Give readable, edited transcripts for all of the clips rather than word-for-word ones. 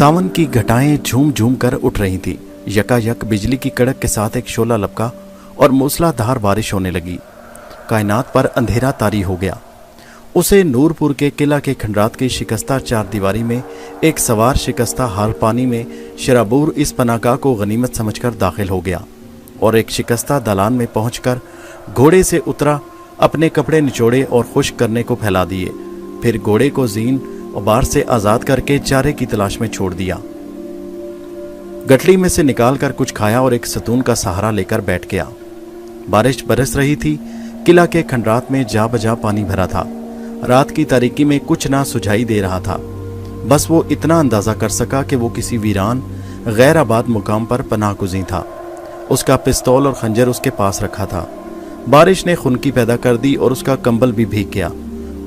सावन की घटाएं झूम झूम कर उठ रही थी। यकायक बिजली की कड़क के साथ एक शोला लपका और मूसलाधार बारिश होने लगी। कायनात पर अंधेरा तारी हो गया। उसे नूरपुर के किला के खंडरात की शिकस्ता चार दीवारी में एक सवार शिकस्ता हाल पानी में शराबूर इस पनागाह को गनीमत समझकर दाखिल हो गया और एक शिकस्ता दालान में पहुंचकर घोड़े से उतरा, अपने कपड़े निचोड़े और खुश्क करने को फैला दिए। फिर घोड़े को जीन और बार से आज़ाद करके चारे की तलाश में छोड़ दिया। गठली में से निकालकर कुछ खाया और एक सतून का सहारा लेकर बैठ गया। बारिश बरस रही थी। किला के खंडरात में जा बजा पानी भरा था। रात की तारीकी में कुछ ना सुझाई दे रहा था। बस वो इतना अंदाजा कर सका कि वो किसी वीरान गैर आबाद मुकाम पर पनाह गुज़ीर था। उसका पिस्तौल और खंजर उसके पास रखा था। बारिश ने खुनकी पैदा कर दी और उसका कंबल भी भीग गया।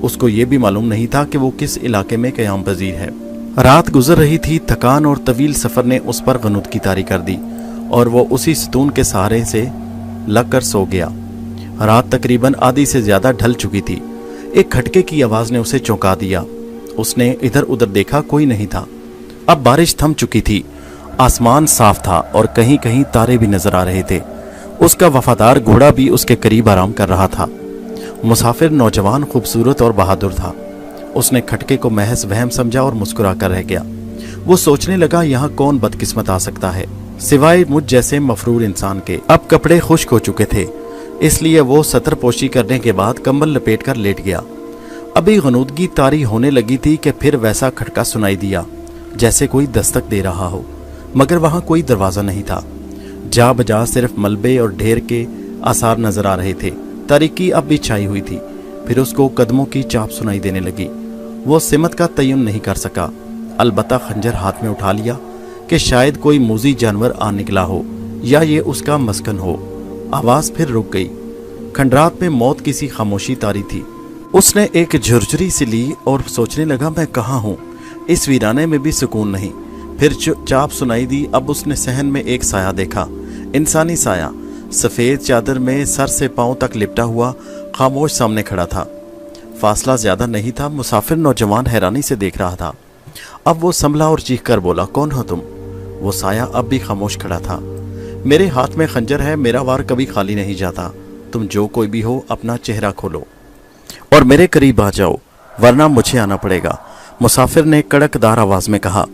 उसको ये भी मालूम नहीं था कि वो किस इलाके में क़याम पजीर है। रात गुजर रही थी। थकान और तवील सफ़र ने उस पर गनुदगी तारी कर दी और वो उसी सतून के सहारे से लग कर सो गया। रात तकरीबन आधी से ज़्यादा ढल चुकी थी। एक खटके की आवाज़ ने उसे चौंका दिया। उसने इधर उधर देखा, कोई नहीं था। अब बारिश थम चुकी थी। आसमान साफ था और कहीं कहीं तारे भी नजर आ रहे थे। उसका वफादार घोड़ा भी उसके करीब आराम कर रहा था। मुसाफिर नौजवान खूबसूरत और बहादुर था। उसने खटके को महज वहम समझा और मुस्कुरा कर रह गया। वो सोचने लगा, यहाँ कौन बदकिस्मत आ सकता है सिवाय मुझ जैसे मफरूर इंसान के। अब कपड़े खुश्क हो चुके थे, इसलिए वो सतरपोशी करने के बाद कंबल लपेट कर लेट गया। अभी गनुदगी तारी होने लगी थी कि फिर वैसा खटका सुनाई दिया जैसे कोई दस्तक दे रहा हो, मगर वहां कोई दरवाजा नहीं था। जा बजा सिर्फ मलबे और ढेर के आसार नजर आ रहे थे। तारीकी अब भी छाई हुई थी। फिर उसको कदमों की चाप सुनाई देने लगी। वो सिमत का तयन नहीं कर सका। अलबत्ता खंजर हाथ में उठा लिया कि शायद कोई मूजी जानवर आ निकला हो या ये उसका मस्कन हो। आवाज फिर रुक गई। खंडरात में मौत की सी खामोशी तारी थी। उसने एक झुरझुरी सी ली और सोचने लगा, मैं कहाँ हूँ? इस वीराने में भी सुकून नहीं। फिर चाप सुनाई दी। अब उसने सहन में एक साया देखा, इंसानी साया, सफेद चादर में सर से पांव तक लिपटा हुआ, खामोश सामने खड़ा था। फासला ज्यादा नहीं था। मुसाफिर नौजवान हैरानी से देख रहा था। अब वो संभला और चीख कर बोला, कौन हो तुम? वो साया अब भी खामोश खड़ा था। मेरे हाथ में खंजर है, मेरा वार कभी खाली नहीं जाता। तुम जो कोई भी हो, अपना चेहरा खोलो और मेरे करीब आ जाओ, वरना मुझे आना पड़ेगा, मुसाफिर ने कड़कदार आवाज में कहा।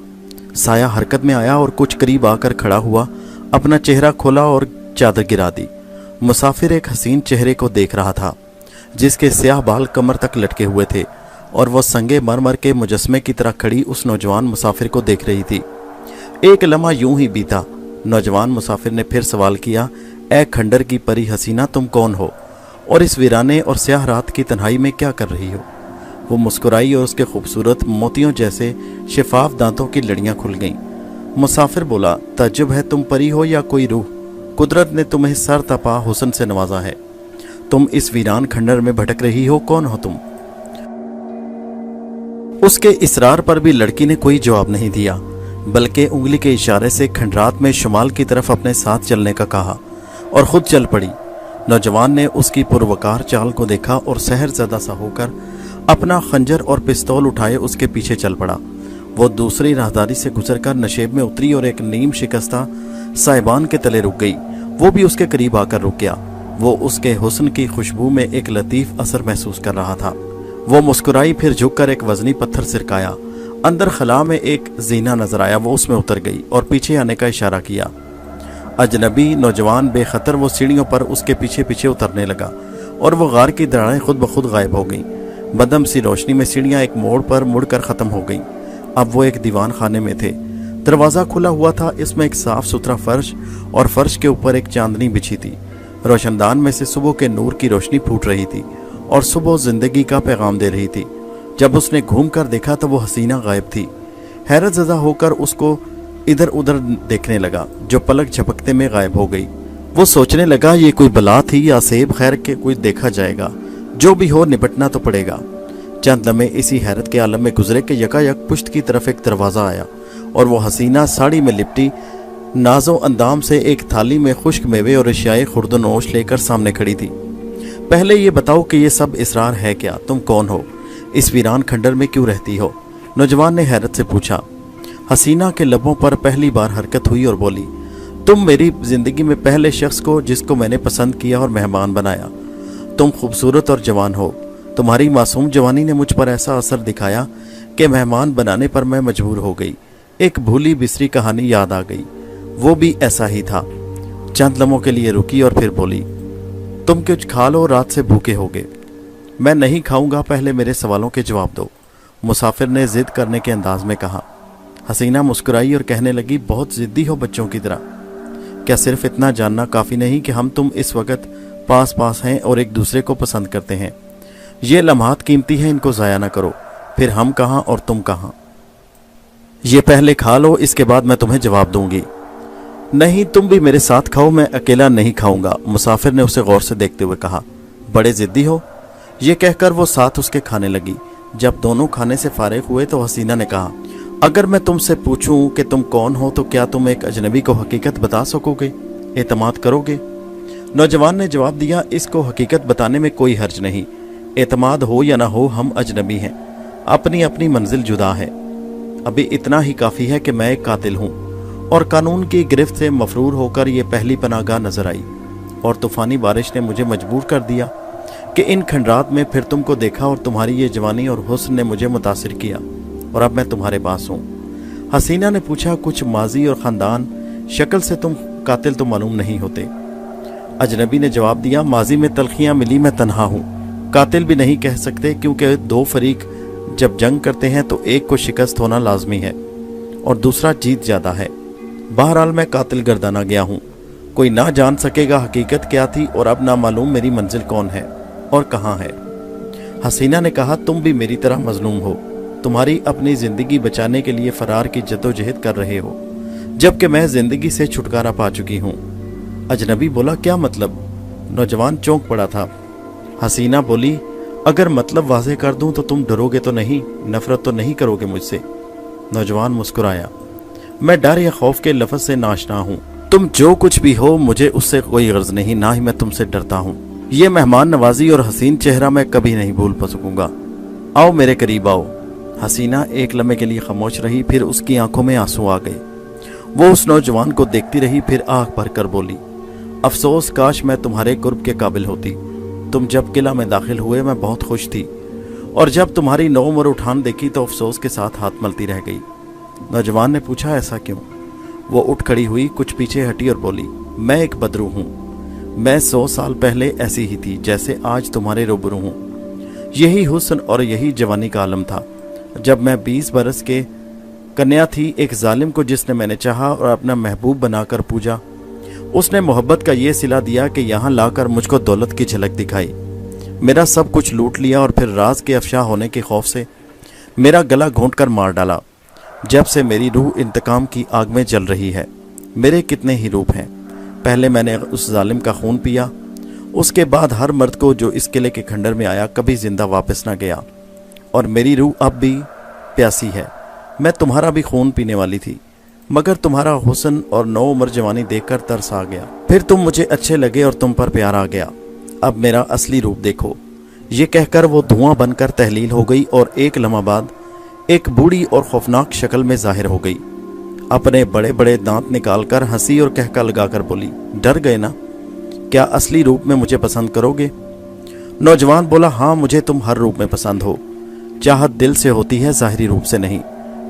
साया हरकत में आया और कुछ करीब आकर खड़ा हुआ, अपना चेहरा खोला और चादर गिरा दी। मुसाफिर एक हसीन चेहरे को देख रहा था जिसके स्याह बाल कमर तक लटके हुए थे और वह संगे मरमर के मुजस्मे की तरह खड़ी उस नौजवान मुसाफिर को देख रही थी। एक लम्हा यूं ही बीता। नौजवान मुसाफिर ने फिर सवाल किया, ए खंडर की परी हसीना, तुम कौन हो और इस वीराने और स्याह रात की तन्हाई में क्या कर रही हो? वो मुस्कुराई और उसके खूबसूरत मोतियों जैसे शिफाफ दांतों की लड़ियां खुल गईं। मुसाफिर बोला, ताज्जुब है, तुम परी हो या कोई रूह? कुदरत ने तुम्हें सर तपा हुस्न से नवाजा है। तुम इस वीरान खंडर में भटक रही हो, कौन हो तुम? उसके इसरार पर भी लड़की ने कोई जवाब नहीं दिया, बल्कि उंगली के इशारे से खंडरात में शुमाल की तरफ अपने साथ चलने का कहा और खुद चल पड़ी। नौजवान ने उसकी पुरवकार चाल को देखा और सहरज़दा सा होकर अपना खंजर और पिस्तौल उठाए उसके पीछे चल पड़ा। वो दूसरी राहदारी से गुजरकर नशेब में उतरी और एक नीम शिकस्ता साइबान के तले रुक गई। वो भी उसके करीब आकर रुक गया। वो उसके हुस्न की खुशबू में एक लतीफ असर महसूस कर रहा था। वो मुस्कुराई, फिर झुककर एक वजनी पत्थर सिरकाया। अंदर खला में एक जीना नजर आया। वो उसमें उतर गई और पीछे आने का इशारा किया। अजनबी नौजवान बेखतर वो सीढ़ियों पर उसके पीछे पीछे उतरने लगा और वो गार की दरारें खुद ब खुद गायब हो गईं। बदम सी रोशनी में सीढ़ियां एक मोड़ पर मुड़कर खत्म हो गईं। अब वो एक दीवान खाने में थे। दरवाज़ा खुला हुआ था। इसमें एक साफ सुथरा फर्श और फर्श के ऊपर एक चांदनी बिछी थी। रोशनदान में से सुबह के नूर की रोशनी फूट रही थी और सुबह जिंदगी का पैगाम दे रही थी। जब उसने घूम कर देखा तो वो हसीना गायब थी। हैरत ज़दा होकर उसको इधर उधर देखने लगा, जो पलक झपकते में गायब हो गई। वो सोचने लगा, ये कोई बला थी या सेब? खैर के कोई देखा जाएगा, जो भी हो निपटना तो पड़ेगा। चंद लम्हे इसी हैरत के आलम में गुजरे कि यकायक पुश्त की तरफ एक दरवाज़ा आया और वो हसीना साड़ी में लिपटी नाजो अंदाम से एक थाली में खुश्क मेवे और अशियाए खुर्दनोश लेकर सामने खड़ी थी। पहले ये बताओ कि ये सब इसरार है क्या? तुम कौन हो? इस वीरान खंडर में क्यों रहती हो? नौजवान ने हैरत से पूछा। हसीना के लबों पर पहली बार हरकत हुई और बोली, तुम मेरी जिंदगी में पहले शख्स को जिसको मैंने पसंद किया और मेहमान बनाया। तुम खूबसूरत और जवान हो। तुम्हारी मासूम जवानी ने मुझ पर ऐसा असर दिखाया कि मेहमान बनाने पर मैं मजबूर हो गई। एक भूली बिसरी कहानी याद आ गई, वो भी ऐसा ही था। चंद लम्हों के लिए रुकी और फिर बोली, तुम कुछ खा लो, रात से भूखे होगे। मैं नहीं खाऊंगा, पहले मेरे सवालों के जवाब दो, मुसाफिर ने जिद करने के अंदाज में कहा। हसीना मुस्कुराई और कहने लगी, बहुत जिद्दी हो बच्चों की तरह। क्या सिर्फ इतना जानना काफ़ी नहीं कि हम तुम इस वक्त पास पास हैं और एक दूसरे को पसंद करते हैं? ये लम्हात कीमती हैं, इनको ज़ाया ना करो। फिर हम कहाँ और तुम कहाँ? ये पहले खा लो, इसके बाद मैं तुम्हें जवाब दूंगी। नहीं, तुम भी मेरे साथ खाओ, मैं अकेला नहीं खाऊंगा, मुसाफिर ने उसे गौर से देखते हुए कहा। बड़े जिद्दी हो। ये कहकर वो साथ उसके खाने लगी। जब दोनों खाने से फारिग हुए तो हसीना ने कहा, अगर मैं तुमसे पूछूं कि तुम कौन हो तो क्या तुम एक अजनबी को हकीकत बता सकोगे? एतमाद करोगे? नौजवान ने जवाब दिया, इसको हकीकत बताने में कोई हर्ज नहीं। एतमाद हो या ना हो, हम अजनबी हैं, अपनी अपनी मंजिल जुदा है। अभी इतना ही काफ़ी है कि मैं एक कातिल हूँ और कानून की गिरफ्त से मफरूर होकर ये पहली पनाहगाह नजर आई और तूफ़ानी बारिश ने मुझे मजबूर कर दिया कि इन खंडरात में फिर तुमको देखा और तुम्हारी ये जवानी और हुस्न ने मुझे मुतासिर किया और अब मैं तुम्हारे पास हूँ। हसीना ने पूछा, कुछ माजी और ख़ानदान, शक्ल से तुम कातिल तो मालूम नहीं होते। अजनबी ने जवाब दिया, माजी में तलखियाँ मिली, मैं तन्हा हूँ, कातिल भी नहीं कह सकते, क्योंकि दो फरीक जब जंग करते हैं तो एक को शिकस्त होना लाजमी है और दूसरा जीत ज़्यादा है। बहरहाल मैं कातिल गर्दाना गया हूँ, कोई ना जान सकेगा हकीकत क्या थी और अब ना मालूम मेरी मंजिल कौन है और कहाँ है। हसीना ने कहा, तुम भी मेरी तरह मजलूम हो, तुम्हारी अपनी ज़िंदगी बचाने के लिए फ़रार की जद्दोजहद कर रहे हो, जबकि मैं ज़िंदगी से छुटकारा पा चुकी हूँ। अजनबी बोला, क्या मतलब? नौजवान चौंक पड़ा था। हसीना बोली, अगर मतलब वाज़ेह कर दूं तो तुम डरोगे तो नहीं, नफरत तो नहीं करोगे मुझसे? नौजवान मुस्कुराया, मैं डर या खौफ के लफ्ज़ से नाशना हूँ। तुम जो कुछ भी हो, मुझे उससे कोई गर्ज नहीं, ना ही मैं तुमसे डरता हूँ। ये मेहमान नवाजी और हसीन चेहरा मैं कभी नहीं भूल सकूंगा। आओ मेरे करीब आओ। हसीना एक लम्हे के लिए खामोश रही, फिर उसकी आंखों में आंसू आ गए। वो उस नौजवान को देखती रही, फिर आंख भर कर बोली, अफसोस, काश मैं तुम्हारे कुर्ब के काबिल होती। तुम जब किला में दाखिल हुए मैं बहुत खुश थी और जब तुम्हारी नौ उम्र उठान देखी तो अफसोस के साथ हाथ मलती रह गई। नौजवान ने पूछा, ऐसा क्यों? वो उठ खड़ी हुई, कुछ पीछे हटी और बोली, मैं एक बदरू हूँ। मैं 100 साल पहले ऐसी ही थी जैसे आज तुम्हारे रूबरू हूँ। यही हुस्न और यही जवानी का आलम था जब मैं 20 बरस के कन्या थी। एक जालिम को जिसने मैंने चाहा और अपना महबूब बनाकर पूजा, उसने मोहब्बत का ये सिला दिया कि यहाँ लाकर मुझको दौलत की झलक दिखाई, मेरा सब कुछ लूट लिया और फिर राज के अफशा होने के खौफ से मेरा गला घोंट कर मार डाला। जब से मेरी रूह इंतकाम की आग में जल रही है। मेरे कितने ही रूप हैं। पहले मैंने उस जालिम का खून पिया, उसके बाद हर मर्द को जो इस किले के खंडर में आया कभी जिंदा वापस न गया, और मेरी रूह अब भी प्यासी है। मैं तुम्हारा भी खून पीने वाली थी, मगर तुम्हारा हुस्न और नौ उम्र जवानी देखकर तरस आ गया। फिर तुम मुझे अच्छे लगे और तुम पर प्यार आ गया। अब मेरा असली रूप देखो। ये कहकर वो धुआं बनकर तहलील हो गई और एक लम्हा बाद एक बूढ़ी और खौफनाक शक्ल में जाहिर हो गई। अपने बड़े बड़े दांत निकालकर हंसी और कहका लगाकर बोली, डर गए ना? क्या असली रूप में मुझे पसंद करोगे? नौजवान बोला, हाँ, मुझे तुम हर रूप में पसंद हो। चाहत दिल से होती है, ज़ाहिरी रूप से नहीं।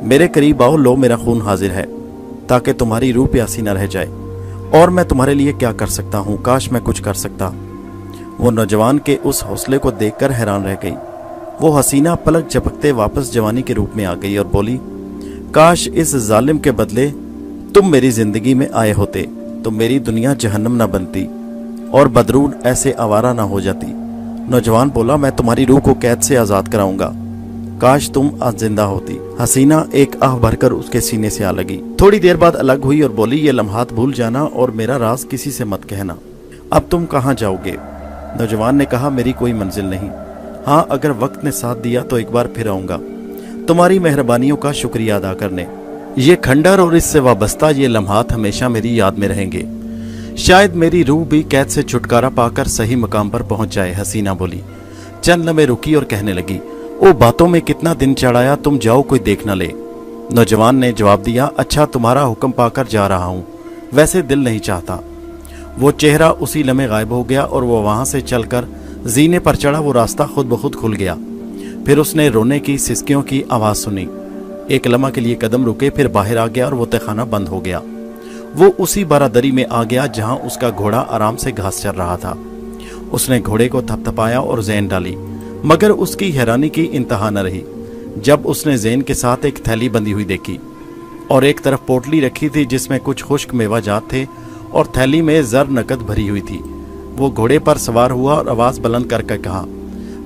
मेरे करीब आओ, लो मेरा खून हाजिर है ताकि तुम्हारी रूह प्यासी न रह जाए। और मैं तुम्हारे लिए क्या कर सकता हूँ? काश मैं कुछ कर सकता। वो नौजवान के उस हौसले को देखकर हैरान रह गई। वो हसीना पलक झपकते वापस जवानी के रूप में आ गई और बोली, काश इस जालिम के बदले तुम मेरी जिंदगी में आए होते तो मेरी दुनिया जहन्नम न बनती और बदरून ऐसे आवारा ना हो जाती। नौजवान बोला, मैं तुम्हारी रूह को कैद से आज़ाद कराऊंगा, काश तुम आज जिंदा होती। हसीना एक आह भरकर उसके सीने से आ लगी। थोड़ी देर बाद अलग हुई और बोली, ये लम्हात भूल जाना और मेरा राज किसी से मत कहना। अब तुम कहाँ जाओगे? नौजवान ने कहा, मेरी कोई मंजिल नहीं। हाँ, अगर वक्त ने साथ दिया तो एक बार फिर आऊंगा तुम्हारी मेहरबानियों का शुक्रिया अदा करने। ये खंडर और इससे वाबस्ता ये लम्हात हमेशा मेरी याद में रहेंगे। शायद मेरी रूह भी कैद से छुटकारा पाकर सही मकाम पर पहुंच जाए। हसीना बोली। चंद लम्हे रुकी और कहने लगी, ओ बातों में कितना दिन चढ़ाया, तुम जाओ, कोई देख न ले। नौजवान ने जवाब दिया, अच्छा तुम्हारा हुक्म पाकर जा रहा हूँ, वैसे दिल नहीं चाहता। वो चेहरा उसी लम्हे गायब हो गया और वो वहाँ से चलकर जीने पर चढ़ा। वो रास्ता खुद ब खुद खुल गया। फिर उसने रोने की सिसकियों की आवाज़ सुनी। एक लम्हा के लिए कदम रुके, फिर बाहर आ गया और वो तहखाना बंद हो गया। वो उसी बारादरी में आ गया जहाँ उसका घोड़ा आराम से घास चर रहा था। उसने घोड़े को थपथपाया और ज़ैन डाली, मगर उसकी हैरानी की इंतहा न रही जब उसने ज़ैन के साथ एक थैली बंधी हुई देखी और एक तरफ पोटली रखी थी जिसमें कुछ खुश्क मेवाजात थे और थैली में ज़र नकद भरी हुई थी। वो घोड़े पर सवार हुआ और आवाज़ बुलंद करके कहा,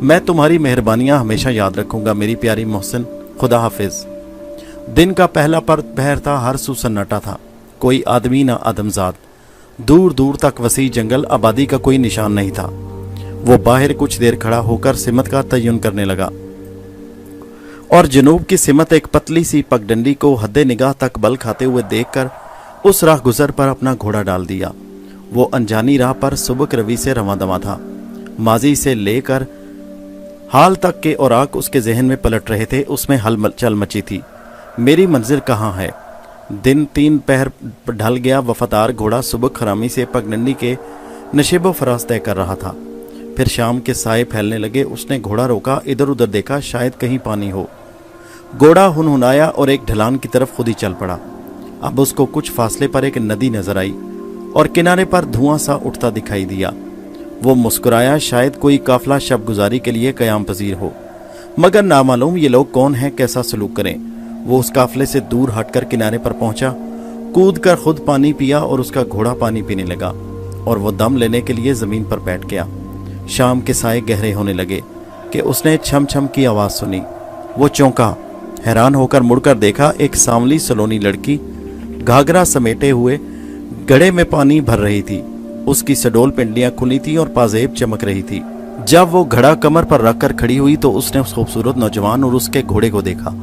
मैं तुम्हारी मेहरबानियाँ हमेशा याद रखूँगा मेरी प्यारी मोहसिन, खुदा हाफिज़। दिन का पहला पहर था, हर सू सन्नाटा था, कोई आदमी ना आदमजाद। दूर दूर तक वसी जंगल, आबादी का कोई निशान नहीं था। वो बाहर कुछ देर खड़ा होकर सिमत का तयन करने लगा और जनूब की सिमत एक पतली सी पगडंडी को हद्दे निगाह तक बल खाते हुए देखकर उस राह गुजर पर अपना घोड़ा डाल दिया। वो अनजानी राह पर सुबक रवि से रवां दवा था। माजी से लेकर हाल तक के औराक उसके जहन में पलट रहे थे। उसमें हलचल मची थी, मेरी मंजिल कहाँ है। दिन 3 पहर ढल गया। वफादार घोड़ा सुबह खरामी से पगडंडी के नशेबो फराज तय कर रहा था। फिर शाम के साए फैलने लगे। उसने घोड़ा रोका, इधर उधर देखा, शायद कहीं पानी हो। घोड़ा हुनहुनाया और एक ढलान की तरफ खुद ही चल पड़ा। अब उसको कुछ फासले पर एक नदी नजर आई और किनारे पर धुआं सा उठता दिखाई दिया। वो मुस्कुराया, शायद कोई काफिला शब गुजारी के लिए कयाम पजीर हो, मगर नामालूम ये लोग कौन हैं, कैसा सलूक करें। वो उस काफिले से दूर हटकर किनारे पर पहुंचा, कूद कर खुद पानी पिया और उसका घोड़ा पानी पीने लगा और वो दम लेने के लिए जमीन पर बैठ गया। शाम के साए गहरे होने लगे कि उसने छम छम की आवाज़ सुनी। वो चौंका, हैरान होकर मुड़कर देखा, एक सांवली सलोनी लड़की घाघरा समेटे हुए गड़े में पानी भर रही थी। उसकी सडोल पिंडलियां खुली थी और पाजेब चमक रही थी। जब वो घड़ा कमर पर रखकर खड़ी हुई तो उसने उस खूबसूरत नौजवान और उसके घोड़े को देखा।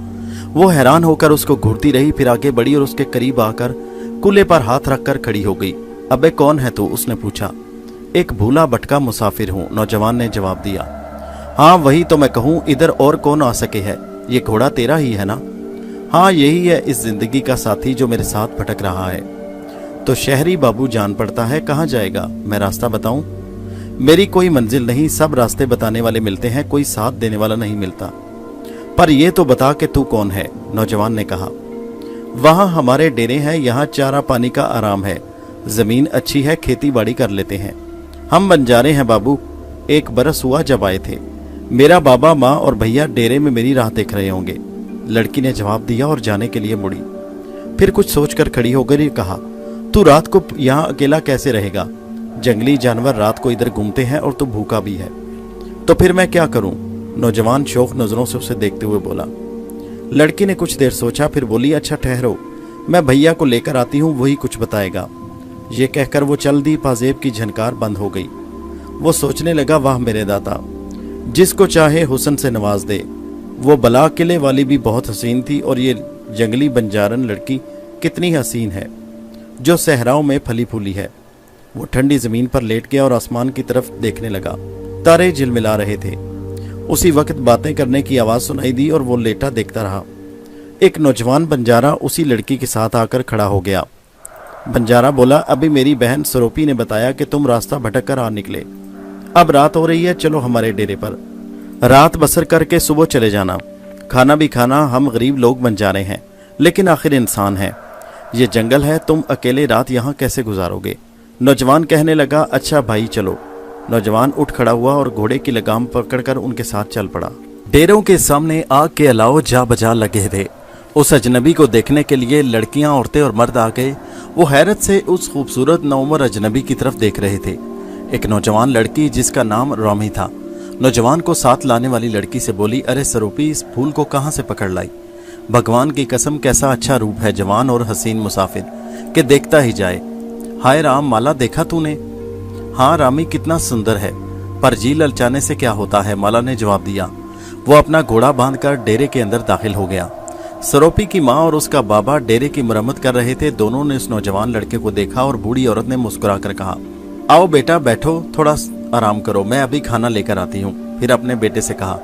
वो हैरान होकर उसको घूरती रही, फिर आगे बढ़ी और उसके करीब आकर कुल्ले पर हाथ रखकर खड़ी हो गई। अबे कौन है तू? उसने पूछा। एक भूला भटका मुसाफिर हूँ, नौजवान ने जवाब दिया। हाँ वही तो मैं कहूँ, इधर और कौन आ सके है? ये घोड़ा तेरा ही है ना? हाँ यही है इस जिंदगी का साथी जो मेरे साथ भटक रहा है। तो शहरी बाबू जान पड़ता है, कहाँ जाएगा? मैं रास्ता बताऊं? मेरी कोई मंजिल नहीं, सब रास्ते बताने वाले मिलते हैं, कोई साथ देने वाला नहीं मिलता। पर ये तो बता कि तू कौन है? नौजवान ने कहा। वहाँ हमारे डेरे हैं, यहाँ चारा पानी का आराम है, जमीन अच्छी है, खेती बाड़ी कर लेते हैं। हम बंजारे हैं बाबू, 1 बरस हुआ जब आए थे। मेरा बाबा, माँ और भैया डेरे में मेरी राह देख रहे होंगे। लड़की ने जवाब दिया और जाने के लिए मुड़ी। फिर कुछ सोचकर खड़ी होकर ये कहा, तू रात को यहाँ अकेला कैसे रहेगा? जंगली जानवर रात को इधर घूमते हैं और तू भूखा भी है। तो फिर मैं क्या करूं? नौजवान शौक नजरों से उसे देखते हुए बोला। लड़की ने कुछ देर सोचा, फिर बोली, अच्छा ठहरो, मैं भैया को लेकर आती हूँ, वही कुछ बताएगा। ये कहकर वो चल दी। पाजेब की झनकार बंद हो गई। वो सोचने लगा, वाह मेरे दाता, जिसको चाहे हुस्न से नवाज दे। वो बला किले वाली भी बहुत हसीन थी और ये जंगली बंजारन लड़की कितनी हसीन है जो सहराओं में फली फूली है। वो ठंडी जमीन पर लेट गया और आसमान की तरफ देखने लगा। तारे झिलमिला रहे थे। उसी वक्त बातें करने की आवाज़ सुनाई दी और वो लेटा देखता रहा। एक नौजवान बंजारा उसी लड़की के साथ आकर खड़ा हो गया। बंजारा बोला, अभी मेरी बहन सरोपी ने बताया कि तुम रास्ता भटक कर आ निकले। अब रात हो रही है, चलो हमारे डेरे पर, रात बसर करके सुबह चले जाना। खाना भी खाना, हम गरीब लोग बंजारे हैं लेकिन आखिर इंसान हैं। ये जंगल है, तुम अकेले रात यहाँ कैसे गुजारोगे? नौजवान कहने लगा, अच्छा भाई चलो। नौजवान उठ खड़ा हुआ और घोड़े की लगाम पकड़कर उनके साथ चल पड़ा। डेरों के सामने आग के अलाव जा बजा लगे थे। उस अजनबी को देखने के लिए लड़कियां, औरतें और मर्द आ गए। वो हैरत से उस खूबसूरत नौमर अजनबी की तरफ देख रहे थे। एक नौजवान लड़की जिसका नाम रामी था, नौजवान को साथ लाने वाली लड़की से बोली, अरे सरोपी, इस फूल को कहाँ से पकड़ लाई? भगवान की कसम, कैसा अच्छा रूप है जवान और हसीन मुसाफिर के देखता ही जाए। हाय राम, माला देखा तूने? हाँ रामी, कितना सुंदर है, पर जी ललचाने से क्या होता है? माला ने जवाब दिया। वो अपना घोड़ा बांधकर डेरे के अंदर दाखिल हो गया। सरोपी की माँ और उसका बाबा डेरे की मरम्मत कर रहे थे। दोनों ने उस नौजवान लड़के को देखा और बूढ़ी औरत ने मुस्कुरा कर कहा, आओ बेटा बैठो, थोड़ा आराम करो, मैं अभी खाना लेकर आती हूँ। फिर अपने बेटे से कहा,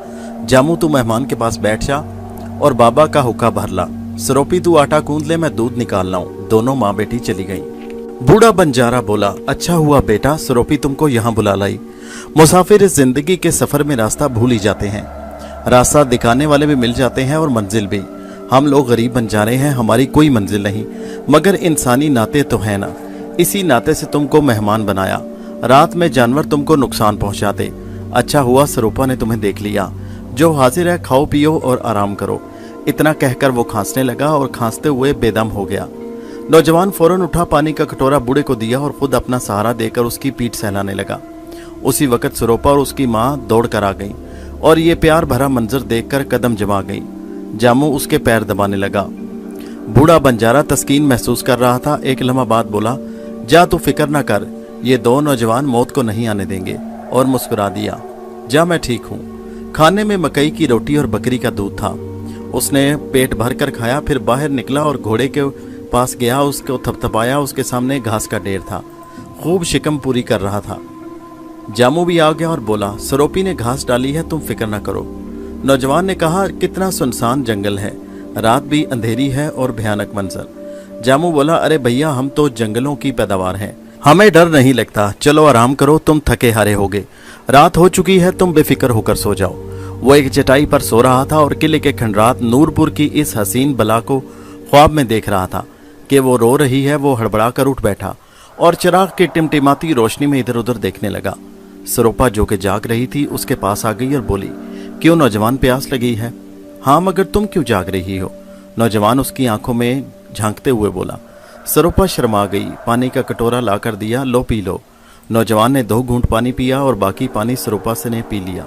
जामू तू मेहमान के पास बैठ जा और बाबा का हुक्का भर ला। सरोपी तू आटा गूंद ले, मैं दूध निकाल लाऊं। दोनों माँ बेटी चली गईं। बूढ़ा बंजारा बोला, अच्छा हुआ बेटा सरोपी तुमको यहाँ बुला लाई। मुसाफिर इस जिंदगी के सफर में रास्ता भूल ही जाते हैं। रास्ता दिखाने वाले भी मिल जाते हैं और मंजिल भी। हम लोग गरीब बंजारे हैं, हमारी कोई मंजिल नहीं, मगर इंसानी नाते तो है ना। इसी नाते से तुमको मेहमान बनाया। रात में जानवर तुमको नुकसान पहुंचाते। अच्छा हुआ सरोपा ने तुम्हें देख लिया। जो हाजिर है खाओ पियो और आराम करो। इतना कहकर वो खांसने लगा और खांसते हुए बेदम हो गया। नौजवान फौरन उठा, पानी का कटोरा बूढ़े को दिया और खुद अपना सहारा देकर उसकी पीठ सहलाने लगा। उसी वक्त सरोपा और उसकी माँ दौड़ कर आ गई और ये प्यार भरा मंजर देखकर कदम जमा गई। जामू उसके पैर दबाने लगा। बूढ़ा बंजारा तस्कीन महसूस कर रहा था। एक लम्हा बाद बोला, जा तू फिक्र न कर, ये दो नौजवान मौत को नहीं आने देंगे, और मुस्कुरा दिया। जा मैं ठीक हूँ। खाने में मकई की रोटी और बकरी का दूध था। उसने पेट भर कर खाया, फिर बाहर निकला और घोड़े के पास गया, उसको थपथपाया। उसके सामने घास का ढेर था, खूब शिकम पूरी कर रहा था। जामू भी आ गया और बोला, सरोपी ने घास डाली है, तुम फिक्र न करो। नौजवान ने कहा, कितना सुनसान जंगल है, रात भी अंधेरी है और भयानक मंजर। जामू बोला, अरे भैया हम तो जंगलों की पैदावार हैं, हमें डर नहीं लगता। चलो आराम करो, तुम थके हारे होगे, रात हो चुकी है, तुम बेफिक्र होकर सो जाओ। वो एक चटाई पर सो रहा था और किले के खंडरात नूरपुर की इस हसीन बला को ख्वाब में देख रहा था कि वो रो रही है। वो हड़बड़ा कर उठ बैठा और चिराग की टिमटिमाती रोशनी में इधर उधर देखने लगा। सरोपा जो कि जाग रही थी उसके पास आ गई और बोली, क्यों नौजवान, प्यास लगी है? हाँ, मगर तुम क्यों जाग रही हो? नौजवान उसकी आंखों में झांकते हुए बोला। सरोपा शर्मा गई, पानी का कटोरा लाकर दिया, लो पी लो। नौजवान ने 2 घूंट पानी पिया और बाकी पानी सरोपा से ने पी लिया।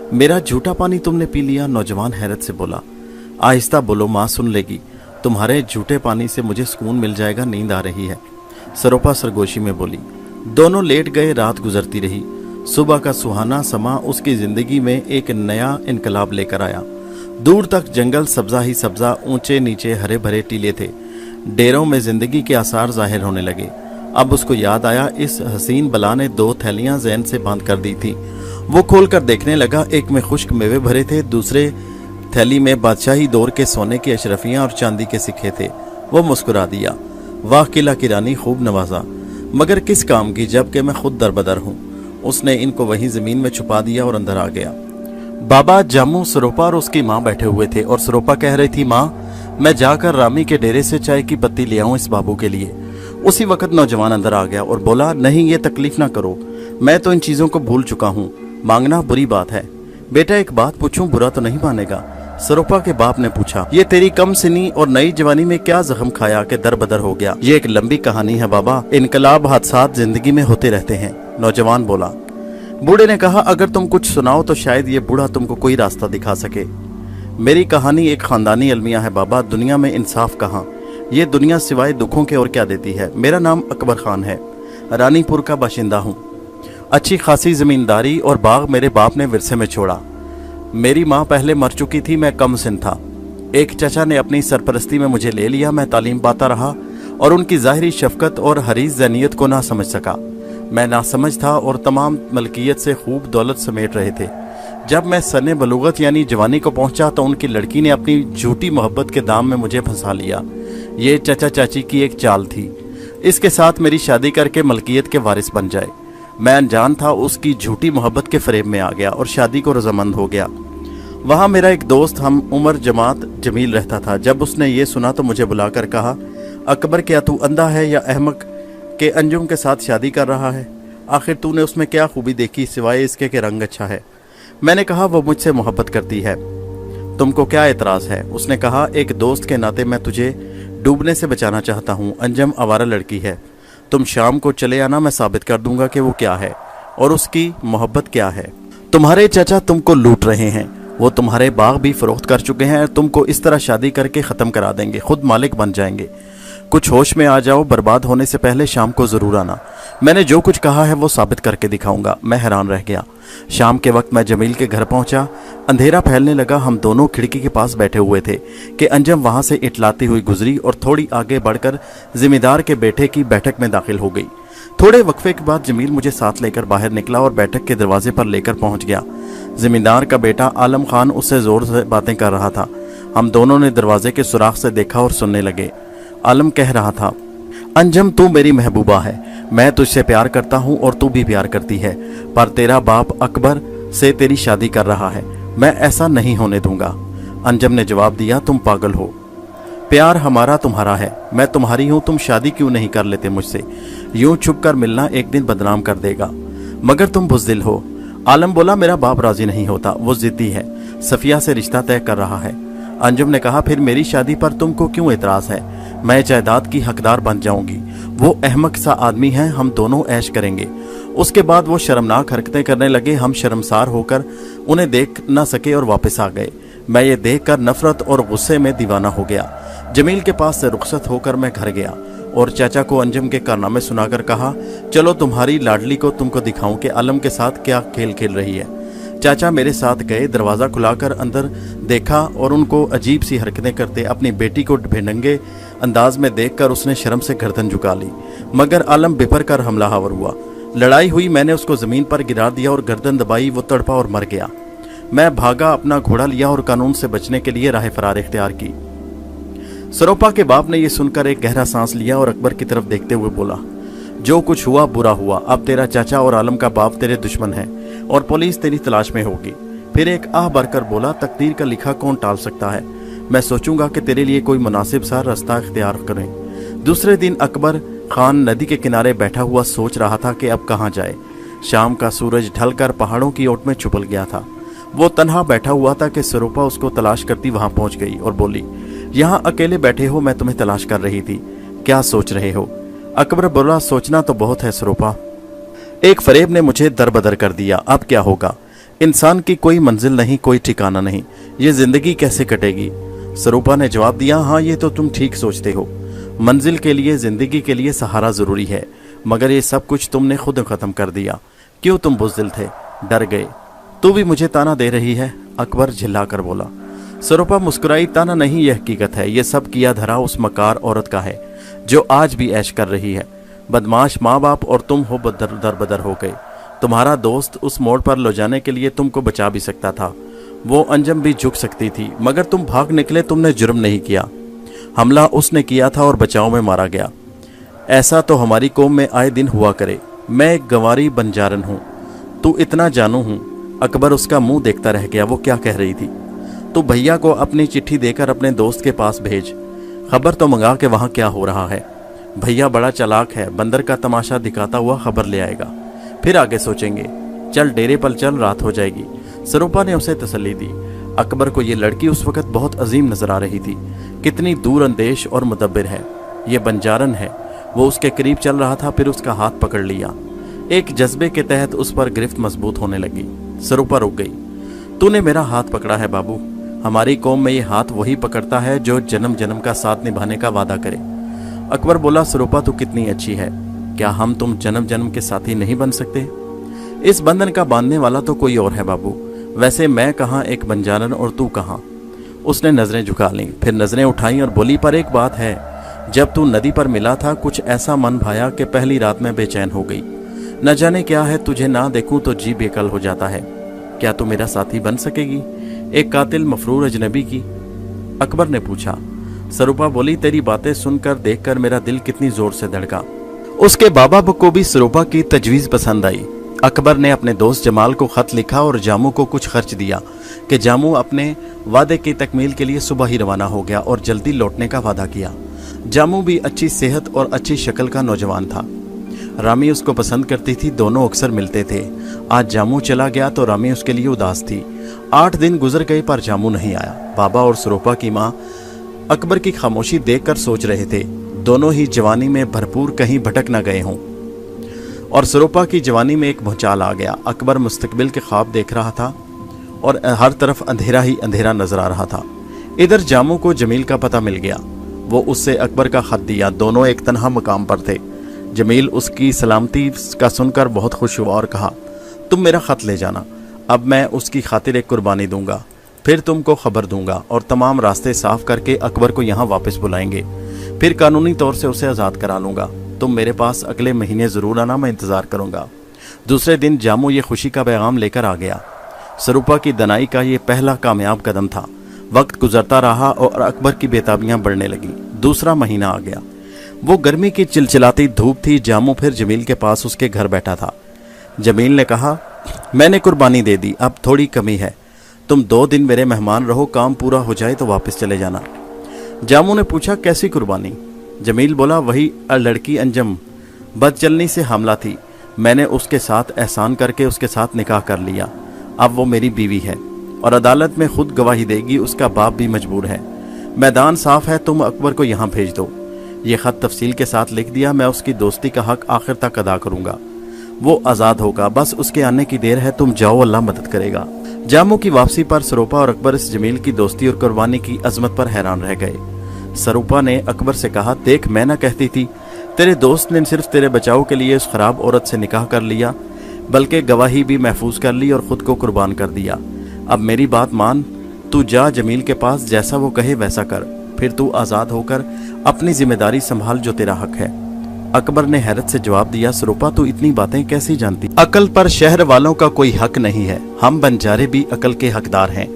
मेरा झूठा पानी तुमने पी लिया? नौजवान हैरत से बोला। आहिस्ता बोलो, माँ सुन लेगी। तुम्हारे झूठे पानी से मुझे सुकून मिल जाएगा, नींद आ रही है। सरोपा सरगोशी में बोली। दोनों लेट गए। रात गुजरती रही। सुबह का सुहाना समा उसकी जिंदगी में एक नया इनकलाब लेकर आया। दूर तक जंगल सब्जा ही सब्जा, ऊंचे नीचे हरे भरे टीले थे। डेरों में जिंदगी के आसार जाहिर होने लगे। अब उसको याद आया, इस हसीन बला ने 2 थैलियां जैन से बांध कर दी थी। वो खोलकर देखने लगा। एक में खुश्क मेवे भरे थे, दूसरे थैली में बादशाही दौर के सोने की अशरफियां और चांदी के सिक्के थे। वो मुस्कुरा दिया। वाह किला की रानी, खूब नवाजा, मगर किस काम की, जबकि मैं खुद दरबदर हूँ। उसने इनको वहीं जमीन में छुपा दिया और अंदर आ गया। बाबा, जामू, सरोपा और उसकी माँ बैठे हुए थे और सरोपा कह रही थी, माँ मैं जाकर रामी के डेरे से चाय की पत्ती ले आऊं इस बाबू के लिए। उसी वक्त नौजवान अंदर आ गया और बोला, नहीं ये तकलीफ ना करो, मैं तो इन चीजों को भूल चुका हूँ, मांगना बुरी बात है। बेटा एक बात पूछूं, बुरा तो नहीं मानेगा? सरोपा के बाप ने पूछा। ये तेरी कम सिनी और नई जवानी में क्या जख्म खाया कि दर बदर हो गया? ये एक लंबी कहानी है बाबा, इनकलाब हादसात जिंदगी में होते रहते हैं। नौजवान बोला। बूढ़े ने कहा, अगर तुम कुछ सुनाओ तो शायद ये बूढ़ा तुमको कोई रास्ता दिखा सके। मेरी कहानी एक खानदानी अलमिया है बाबा, दुनिया में इंसाफ कहाँ? ये दुनिया सिवाय दुखों के और क्या देती है? मेरा नाम अकबर खान है, रानीपुर का बाशिंदा हूँ। अच्छी खासी जमींदारी और बाग मेरे बाप ने विरसे में छोड़ा। मेरी माँ पहले मर चुकी थी, मैं कम सिन था। एक चचा ने अपनी सरपरस्ती में मुझे ले लिया। मैं तालीम पाता रहा और उनकी ज़ाहिरी शफकत और हरीस ज़नीयत को ना समझ सका। मैं नासमझ था और तमाम मलकियत से खूब दौलत समेट रहे थे। जब मैं सने बलूगत यानी जवानी को पहुंचा तो उनकी लड़की ने अपनी झूठी मोहब्बत के दाम में मुझे फंसा लिया। ये चचा चाची की एक चाल थी, इसके साथ मेरी शादी करके मलकियत के वारिस बन जाए। मैं अनजान था, उसकी झूठी मोहब्बत के फरेब में आ गया और शादी को रजामंद हो गया। वहाँ मेरा एक दोस्त हम उमर जमात जमील रहता था। जब उसने ये सुना तो मुझे बुलाकर कहा, अकबर क्या तू अंधा है या अहमक के अंजुम के साथ शादी कर रहा है? आखिर तूने उसमें क्या खूबी देखी सिवाय इसके कि रंग अच्छा है? मैंने कहा, वो मुझसे मोहब्बत करती है, तुमको क्या एतराज़ है? उसने कहा, एक दोस्त के नाते मैं तुझे डूबने से बचाना चाहता हूँ। अंजम आवारा लड़की है, तुम शाम को चले आना, मैं साबित कर दूंगा कि वो क्या है और उसकी मोहब्बत क्या है। तुम्हारे चाचा तुमको लूट रहे हैं, वो तुम्हारे बाग भी फरोख्त कर चुके हैं। तुमको इस तरह शादी करके ख़त्म करा देंगे, खुद मालिक बन जाएंगे। कुछ होश में आ जाओ, बर्बाद होने से पहले शाम को ज़रूर आना। मैंने जो कुछ कहा है वो साबित करके दिखाऊंगा। मैं हैरान रह गया। शाम के वक्त मैं जमील के घर पहुंचा। अंधेरा फैलने लगा। हम दोनों खिड़की के पास बैठे हुए थे कि अंजम वहां से इटलाती हुई गुजरी और थोड़ी आगे बढ़कर जिम्मेदार के बेटे की बैठक में दाखिल हो गई। थोड़े वक्फे के बाद जमील मुझे साथ लेकर बाहर निकला और बैठक के दरवाजे पर लेकर पहुंच गया। जिम्मेदार का बेटा आलम खान उससे जोर से बातें कर रहा था। हम दोनों ने दरवाजे के सुराख से देखा और सुनने लगे। आलम कह रहा था, अंजम तू मेरी महबूबा है, मैं तुझसे प्यार करता हूँ और तू भी प्यार करती है, पर तेरा बाप अकबर से तेरी शादी कर रहा है, मैं ऐसा नहीं होने दूंगा। अंजम ने जवाब दिया, तुम पागल हो, प्यार हमारा तुम्हारा है, मैं तुम्हारी हूँ, तुम शादी क्यों नहीं कर लेते मुझसे? यूं छुप कर मिलना एक दिन बदनाम कर देगा, मगर तुम बुज़दिल हो। आलम बोला, मेरा बाप राजी नहीं होता, वो जिद्दी है, सफिया से रिश्ता तय कर रहा है। अंजुम ने कहा, फिर मेरी शादी पर तुमको क्यों एतराज है? मैं जायदाद की हकदार बन जाऊंगी, वो अहमक सा आदमी है, हम दोनों ऐश करेंगे। उसके बाद वो शर्मनाक हरकतें करने लगे। हम शर्मसार होकर उन्हें देख न सके और वापस आ गए। मैं ये देखकर नफरत और गुस्से में दीवाना हो गया। जमील के पास से रुखसत होकर मैं घर गया और चाचा को अंजुम के कारनामे सुनाकर कहा, चलो तुम्हारी लाडली को तुमको दिखाऊं कि आलम के साथ क्या खेल खेल रही है। चाचा मेरे साथ गए, दरवाज़ा खुलाकर अंदर देखा और उनको अजीब सी हरकतें करते अपनी बेटी को बेढंगे अंदाज में देखकर उसने शर्म से गर्दन झुका ली, मगर आलम बिफर कर हमलावर हुआ। लड़ाई हुई, मैंने उसको ज़मीन पर गिरा दिया और गर्दन दबाई, वो तड़पा और मर गया। मैं भागा, अपना घोड़ा लिया और कानून से बचने के लिए राह फरार इख्तियार की। सरोपा के बाप ने यह सुनकर एक गहरा सांस लिया और अकबर की तरफ देखते हुए बोला, जो कुछ हुआ बुरा हुआ, अब तेरा चाचा और आलम का बाप तेरे दुश्मन है और पुलिस तेरी तलाश में होगी। फिर एक आह भरकर बोला, तकदीर का लिखा कौन टाल सकता है, मैं सोचूंगा कि तेरे लिए कोई मुनासिब सा रास्ता इख्तियार करें। दूसरे दिन अकबर खान नदी के किनारे बैठा हुआ सोच रहा था कि अब कहाँ जाए। शाम का सूरज ढलकर पहाड़ों की ओट में छुपल गया था। वो तन्हा बैठा हुआ था कि सरोपा उसको तलाश करती वहां पहुंच गई और बोली, यहाँ अकेले बैठे हो, मैं तुम्हें तलाश कर रही थी, क्या सोच रहे हो? अकबर बोला, सोचना तो बहुत है सरोपा, एक फरेब ने मुझे दरबदर कर दिया, अब क्या होगा? इंसान की कोई मंजिल नहीं, कोई ठिकाना नहीं, ये जिंदगी कैसे कटेगी? सरोपा ने जवाब दिया, हाँ ये तो तुम ठीक सोचते हो, मंजिल के लिए, जिंदगी के लिए सहारा जरूरी है, मगर ये सब कुछ तुमने खुद खत्म कर दिया। क्यों? तुम बुज़दिल थे, डर गए। तू भी मुझे ताना दे रही है? अकबर झिल्ला कर बोला। सरोपा मुस्कुराई, ताना नहीं, यह हकीकत है, ये सब किया धरा उस मकार औरत का है जो आज भी ऐश कर रही है। बदमाश माँ बाप और तुम हो दरबदर हो गए। तुम्हारा दोस्त उस मोड़ पर ले जाने के लिए तुमको बचा भी सकता था, वो अंजम भी झुक सकती थी, मगर तुम भाग निकले, तुमने जुर्म नहीं किया, हमला उसने किया था और बचाव में मारा गया। ऐसा तो हमारी कौम में आए दिन हुआ करे। मैं एक गंवारी बंजारन हूँ, तू इतना जानू हूँ। अकबर उसका मुंह देखता रह गया, वो क्या कह रही थी? तू भैया को अपनी चिट्ठी देकर अपने दोस्त के पास भेज, खबर तो मंगा के वहाँ क्या हो रहा है। भैया बड़ा चालाक है, बंदर का तमाशा दिखाता हुआ खबर ले आएगा, फिर आगे सोचेंगे। चल डेरे पर चल, रात हो जाएगी। सरोपा ने उसे तसल्ली दी। अकबर को ये लड़की उस वक्त बहुत अजीम नजर आ रही थी, कितनी दूर अंदेश और मुदब्बिर है, ये बंजारन है। वो उसके करीब चल रहा था, फिर उसका हाथ पकड़ लिया। एक जज्बे के तहत उस पर गिरफ्त मजबूत होने लगी। सरोपा रुक गई। तूने मेरा हाथ पकड़ा है बाबू, हमारी कौम में ये हाथ वही पकड़ता है जो जन्म जन्म का साथ निभाने का वादा करे। अकबर बोला, सरोपा तू कितनी अच्छी है, क्या हम तुम जन्म जन्म के साथी नहीं बन सकते? इस बंधन का बांधने वाला तो कोई और है बाबू, वैसे मैं कहाँ एक बंजारन और तू कहाँ? उसने नजरें झुका लीं, फिर नजरें उठाई और बोली, पर एक बात है, जब तू नदी पर मिला था कुछ ऐसा मन भाया कि पहली रात में बेचैन हो गई। न जाने क्या है, तुझे ना देखूं तो जी बेकल हो जाता है। क्या तू मेरा साथी बन सकेगी, एक कातिल मफरूर अजनबी की? अकबर ने पूछा। सरोपा बोली, तेरी बातें सुनकर देखकर मेरा दिल कितनी जोर से धड़का। उसके बाबा को भी सरोपा की तजवीज़ पसंद आई। अकबर ने अपने दोस्त जमाल को खत लिखा और जामू को कुछ खर्च दिया कि जामू अपने वादे की तकमील के लिए सुबह ही रवाना हो गया और जल्दी लौटने का वादा किया। जामू भी अच्छी सेहत और अच्छी शक्ल का नौजवान था। रामी उसको पसंद करती थी, दोनों अक्सर मिलते थे। आज जामू चला गया तो रामी उसके लिए उदास थी। 8 दिन गुजर गए पर जामू नहीं आया। बाबा और सरोपा की माँ अकबर की खामोशी देखकर सोच रहे थे, दोनों ही जवानी में भरपूर कहीं भटक न गए हों। और सरोपा की जवानी में एक भूचाल आ गया। अकबर मुस्तकबिल के ख्वाब देख रहा था और हर तरफ अंधेरा ही अंधेरा नजर आ रहा था। इधर जामू को जमील का पता मिल गया। वो उससे अकबर का खत दिया। दोनों एक तन्हा मकाम पर थे। जमील उसकी सलामती का सुनकर बहुत खुश हुआ और कहा, तुम मेरा खत ले जाना, अब मैं उसकी खातिर एक कुर्बानी दूंगा, फिर तुमको खबर दूंगा और तमाम रास्ते साफ करके अकबर को यहाँ वापस बुलाएंगे, फिर कानूनी तौर से उसे आज़ाद करा लूंगा। तुम मेरे पास अगले महीने ज़रूर आना, मैं इंतज़ार करूंगा। दूसरे दिन जामू ये खुशी का पैगाम लेकर आ गया। सरोपा की दनाई का ये पहला कामयाब कदम था। वक्त गुजरता रहा और अकबर की बेताबियां बढ़ने लगी। दूसरा महीना आ गया। वो गर्मी की चिलचिलाती धूप थी। जामू फिर जमील के पास उसके घर बैठा था। जमील ने कहा, मैंने कुर्बानी दे दी, अब थोड़ी कमी है। तुम 2 दिन मेरे मेहमान रहो, काम पूरा हो जाए तो वापस चले जाना। जामू ने पूछा, कैसी कुर्बानी? जमील बोला, वही लड़की अंजम, बदचलनी से हमला थी। मैंने उसके साथ एहसान करके उसके साथ निकाह कर लिया। अब वो मेरी बीवी है और अदालत में खुद गवाही देगी। उसका बाप भी मजबूर है। मैदान साफ है, तुम अकबर को यहाँ भेज दो। ये खत तफसील के साथ लिख दिया। मैं उसकी दोस्ती का हक आखिर तक अदा करूंगा। वो आज़ाद होगा, बस उसके आने की देर है। तुम जाओ, अल्लाह मदद करेगा। जामू की वापसी पर सरूपा और अकबर इस जमील की दोस्ती और कुर्बानी की अजमत पर हैरान रह गए। सरूपा ने अकबर से कहा, देख, मैं ना कहती थी, तेरे दोस्त ने सिर्फ तेरे बचाव के लिए उस खराब औरत से निकाह कर लिया, बल्कि गवाही भी महफूज कर ली और खुद को कुर्बान कर दिया। अब मेरी बात मान, तू जा जमील के पास, जैसा वो कहे वैसा कर, फिर तू आज़ाद होकर अपनी जिम्मेदारी संभाल जो तेरा हक है। अकबर ने हैरत से जवाब दिया, सरूपा तू इतनी बातें कैसी जानती? अकल पर शहर वालों का कोई हक नहीं है, हम बंजारे भी अकल के हकदार हैं।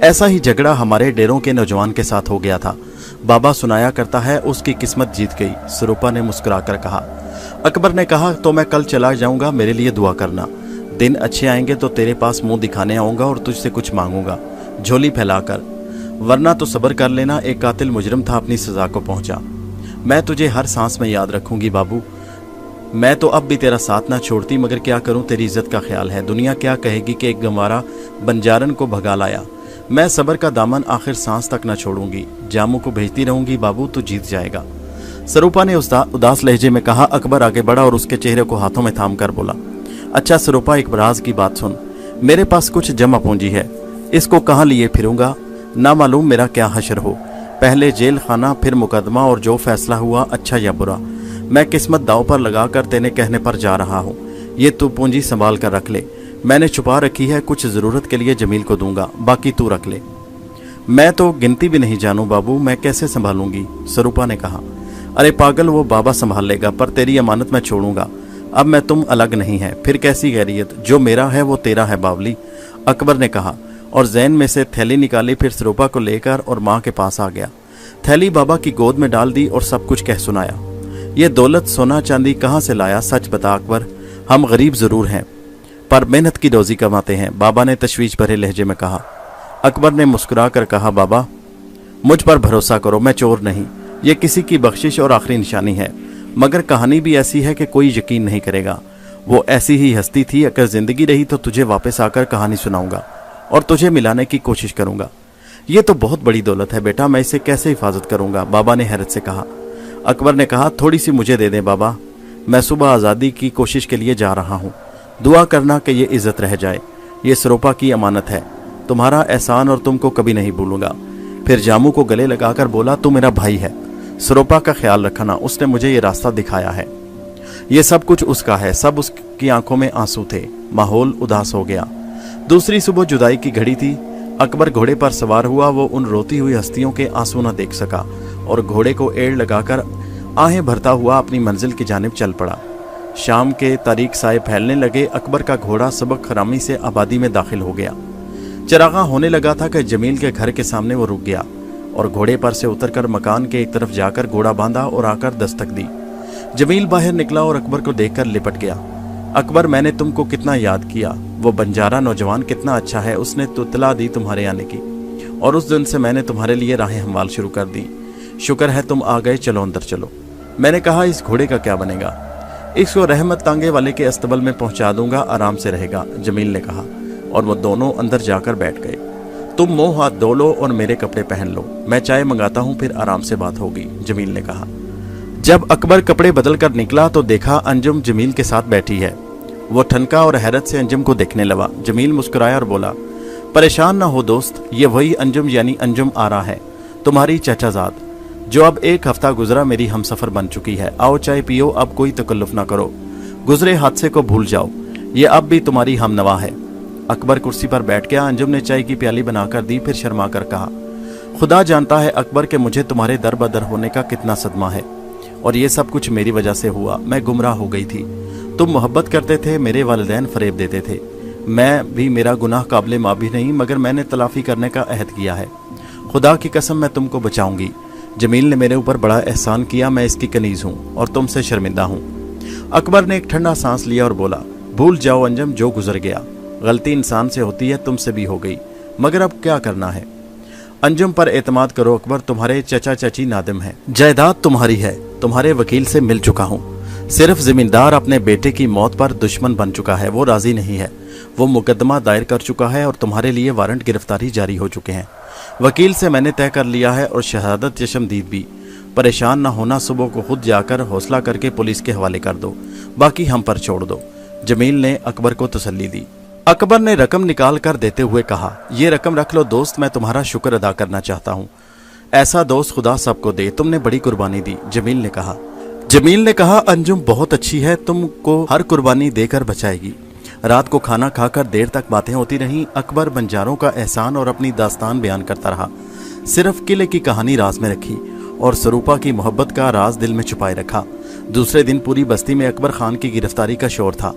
ऐसा ही झगड़ा हमारे डेरों के नौजवान के साथ हो गया था। बाबा सुनाया करता है, उसकी किस्मत जीत गई। सरूपा ने मुस्कुराकर कहा। अकबर ने कहा, तो मैं कल चला जाऊंगा, मेरे लिए दुआ करना। दिन अच्छे आएंगे तो तेरे पास मुंह दिखाने आऊंगा और तुझसे कुछ मांगूंगा, झोली फैलाकर, वरना तो सब्र कर लेना। एक कातिल मुजरिम था, अपनी सजा को पहुंचा। मैं तुझे हर सांस में याद रखूंगी बाबू। मैं तो अब भी तेरा साथ ना छोड़ती, मगर क्या करूं, तेरी इज्जत का ख्याल है। दुनिया क्या कहेगी कि एक गंवारा बंजारन को भगा लाया। मैं सब्र का दामन आखिर सांस तक ना छोड़ूंगी। जामू को भेजती रहूंगी बाबू, तो जीत जाएगा। सरूपा ने उदास लहजे में कहा। अकबर आगे बढ़ा और उसके चेहरे को हाथों में थाम कर बोला, अच्छा सरूपा, एक राज की बात सुन। मेरे पास कुछ जमा पूंजी है, इसको कहाँ लिए फिरूंगा, ना मालूम मेरा क्या हशर हो। पहले जेल खाना, फिर मुकदमा, और जो फैसला हुआ अच्छा या बुरा, मैं किस्मत दाव पर लगाकर तेरे कहने पर जा रहा हूँ। ये तू पूंजी संभाल कर रख ले, मैंने छुपा रखी है, कुछ ज़रूरत के लिए जमील को दूंगा, बाकी तू रख ले। मैं तो गिनती भी नहीं जानूं बाबू, मैं कैसे संभालूंगी? सरूपा ने कहा। अरे पागल, वो बाबा संभाल लेगा, पर तेरी अमानत मैं छोड़ूंगा। अब मैं तुम अलग नहीं है, फिर कैसी गैरियत? जो मेरा है वो तेरा है बावली, अकबर ने कहा और जैन में से थैली निकाली। फिर सरूपा को लेकर और माँ के पास आ गया। थैली बाबा की गोद में डाल दी और सब कुछ कह सुनाया। ये दौलत सोना चांदी कहाँ से लाया? सच बता अकबर, हम गरीब जरूर हैं पर मेहनत की रोजी कमाते हैं, बाबा ने तशवीश भरे लहजे में कहा। अकबर ने मुस्कुरा कर कहा, बाबा मुझ पर भरोसा करो, मैं चोर नहीं, ये किसी की बख्शिश और आखिरी निशानी है। मगर कहानी भी ऐसी है कि कोई यकीन नहीं करेगा। वो ऐसी ही हस्ती थी, अगर जिंदगी रही तो तुझे वापस आकर कहानी सुनाऊंगा और तुझे मिलाने की कोशिश करूंगा। ये तो बहुत बड़ी दौलत है बेटा, मैं इसे कैसे हिफाजत करूंगा? बाबा ने हैरत से कहा। अकबर ने कहा, थोड़ी सी मुझे दे दें बाबा, मैं सुबह आज़ादी की कोशिश के लिए जा रहा हूँ, दुआ करना कि ये इज्जत रह जाए। ये सरूपा की अमानत है, तुम्हारा एहसान और तुमको कभी नहीं भूलूंगा। फिर जामू को गले लगाकर बोला, तू मेरा भाई है, सरूपा का ख्याल रखना, उसने मुझे ये रास्ता दिखाया है। ये सब कुछ उसका है। सब उसकी आंखों में आंसू थे, माहौल उदास हो गया। दूसरी सुबह जुदाई की घड़ी थी। अकबर घोड़े पर सवार हुआ। वो उन रोती हुई हस्तियों के आंसू न देख सका और घोड़े को एड़ लगाकर आहें भरता हुआ अपनी मंजिल की जानिब चल पड़ा। शाम के तारीक साए फैलने लगे। अकबर का घोड़ा सबक खरामी से आबादी में दाखिल हो गया। चरागा होने लगा था कि जमील के घर के सामने वो रुक गया और घोड़े पर से उतरकर मकान के एक तरफ जाकर घोड़ा बांधा और आकर दस्तक दी। जमील बाहर निकला और अकबर को देखकर लिपट गया। अकबर, मैंने तुमको कितना याद किया, वो बंजारा नौजवान कितना अच्छा है, उसने तो इत्तला दी तुम्हारे आने की और उस दिन से मैंने तुम्हारे लिए राहें हमवाल शुरू कर दी। शुक्र है तुम आ गए, चलो अंदर चलो। मैंने कहा, इस घोड़े का क्या बनेगा? इसको रहमत तांगे वाले के अस्तबल में पहुंचा दूंगा, आराम से रहेगा, जमील ने कहा और वो दोनों अंदर जाकर बैठ गए। तुम मुंह हाथ धो लो और मेरे कपड़े पहन लो, मैं चाय मंगाता हूँ, फिर आराम से बात होगी, जमील ने कहा। जब अकबर कपड़े बदल कर निकला तो देखा अंजुम जमील के साथ बैठी है। वो ठनका और हैरत से अंजुम को देखने लगा। जमील मुस्कुराया और बोला, परेशान ना हो दोस्त, ये वही अंजुम यानी अंजुम आरा है, तुम्हारी चचाजाद, जो अब 1 हफ्ता गुजरा मेरी हमसफर बन चुकी है। आओ चाय पियो, अब कोई तकल्लुफ ना करो, गुजरे हादसे को भूल जाओ, ये अब भी तुम्हारी हमनवा है। अकबर कुर्सी पर बैठ गया। अंजुम ने चाय की प्याली बनाकर दी, फिर शर्मा कर कहा, खुदा जानता है अकबर के मुझे तुम्हारे दर बदर होने का कितना सदमा है और ये सब कुछ मेरी वजह से हुआ। मैं गुमराह हो गई थी। तुम मोहब्बत करते थे, मेरे वालिदैन फरेब देते थे। मैं भी, मेरा गुनाह काबिल माफ़ी नहीं, मगर मैंने तलाफ़ी करने का अहद किया है खुदा की कसम मैं तुमको बचाऊंगी। जमील ने मेरे ऊपर बड़ा एहसान किया, मैं इसकी कनीज हूँ और तुमसे शर्मिंदा हूँ। अकबर ने एक ठंडा सांस लिया और बोला, भूल जाओ अंजम, जो गुजर गया। गलती इंसान से होती है, तुमसे भी हो गई, मगर अब क्या करना है। अंजुम पर एतमाद करो अकबर, तुम्हारे चचा चची नादिम हैं, जायदाद तुम्हारी है, तुम्हारे वकील से मिल चुका हूँ। सिर्फ जमींदार अपने बेटे की मौत पर दुश्मन बन चुका है, वो राजी नहीं है। वो मुकदमा दायर कर चुका है और तुम्हारे लिए वारंट गिरफ्तारी जारी हो चुके हैं। वकील से मैंने तय कर लिया है और शहादत चशमदीद भी। परेशान ना होना, सुबह को खुद जाकर हौसला करके पुलिस के हवाले कर दो, बाकी हम पर छोड़ दो। जमील ने अकबर को तसल्ली दी। अकबर ने रकम निकाल कर देते हुए कहा, ये रकम रख लो दोस्त, मैं तुम्हारा शुक्र अदा करना चाहता हूँ। ऐसा दोस्त खुदा सबको दे, तुमने बड़ी कुर्बानी दी। जमील ने कहा अंजुम बहुत अच्छी है, तुमको हर कुर्बानी देकर बचाएगी। रात को खाना खाकर देर तक बातें होती रहीं। अकबर बंजारों का एहसान और अपनी दास्तान बयान करता रहा। सिर्फ किले की कहानी राज में रखी और सरूपा की मोहब्बत का राज दिल में छुपाए रखा। दूसरे दिन पूरी बस्ती में अकबर खान की गिरफ्तारी का शोर था।